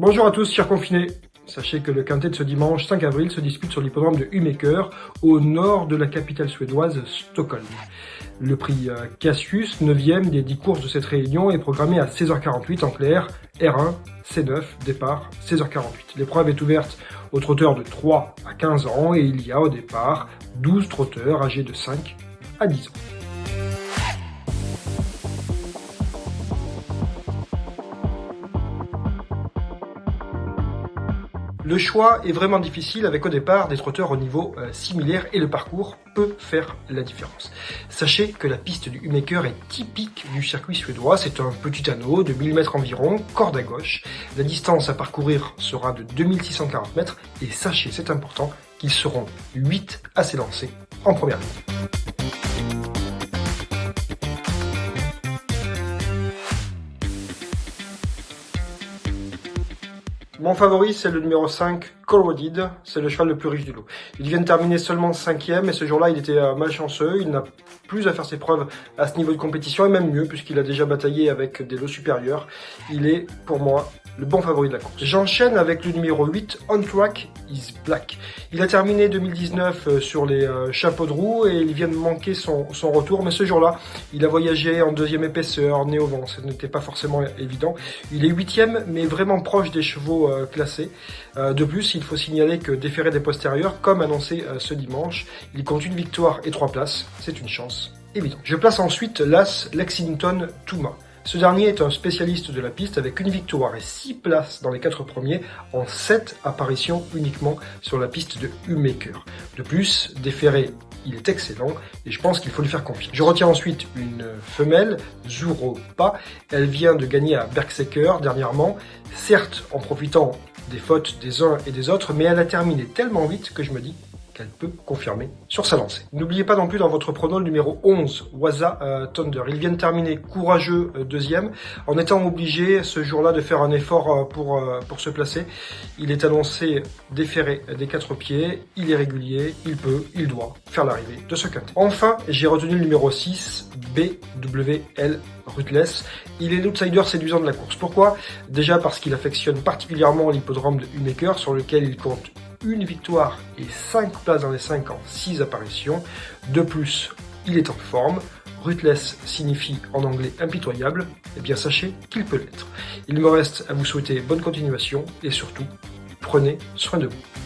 Bonjour à tous, chers confinés. Sachez que le quintet de ce dimanche 5 avril se dispute sur l'hippodrome de Umeker, au nord de la capitale suédoise, Stockholm. Le prix Cassius, 9e des 10 courses de cette réunion, est programmé à 16h48 en clair, R1, C9, départ 16h48. L'épreuve est ouverte aux trotteurs de 3 à 15 ans et il y a au départ 12 trotteurs âgés de 5 à 10 ans. Le choix est vraiment difficile avec au départ des trotteurs au niveau similaire et le parcours peut faire la différence. Sachez que la piste du Umeker est typique du circuit suédois, c'est un petit anneau de 1000 mètres environ, corde à gauche. La distance à parcourir sera de 2640 mètres et sachez, c'est important, qu'ils seront 8 à s'élancer en première ligne. Mon favori, c'est le numéro 5, Corroded. C'est le cheval le plus riche du lot. Il vient de terminer seulement 5e et ce jour-là, il était malchanceux. Il n'a plus à faire ses preuves à ce niveau de compétition et même mieux puisqu'il a déjà bataillé avec des lots supérieurs. Il est, pour moi, le bon favori de la course. J'enchaîne avec le numéro 8, On Track is Black. Il a terminé 2019 sur les chapeaux de roue et il vient de manquer son retour. Mais ce jour-là, il a voyagé en deuxième épaisseur, né au vent. Ce n'était pas forcément évident. Il est 8e, mais vraiment proche des chevaux classés. De plus, il faut signaler que déféré des postérieurs, comme annoncé ce dimanche, il compte une victoire et 3 places. C'est une chance évidente. Je place ensuite l'As Lexington Touma. Ce dernier est un spécialiste de la piste avec une victoire et 6 places dans les 4 premiers en 7 apparitions uniquement sur la piste de Umeker. De plus, déféré, il est excellent et je pense qu'il faut lui faire confiance. Je retiens ensuite une femelle, Zuropa. Elle vient de gagner à Bergsäker dernièrement, certes en profitant des fautes des uns et des autres, mais elle a terminé tellement vite que je me dis qu'elle peut confirmer sur sa lancée. N'oubliez pas non plus dans votre prono le numéro 11, Waza Thunder. Il vient de terminer courageux deuxième, en étant obligé ce jour-là de faire un effort pour se placer. Il est annoncé déféré des 4 pieds, il est régulier, il doit faire l'arrivée de ce quintet. Enfin, j'ai retenu le numéro 6, BWL Ruthless. Il est l'outsider séduisant de la course. Pourquoi? Déjà parce qu'il affectionne particulièrement l'hippodrome de Umeker, sur lequel il compte une victoire et 5 places dans les 5 en 6 apparitions. De plus, il est en forme. Ruthless signifie en anglais impitoyable. Eh bien, sachez qu'il peut l'être. Il me reste à vous souhaiter bonne continuation et surtout, prenez soin de vous.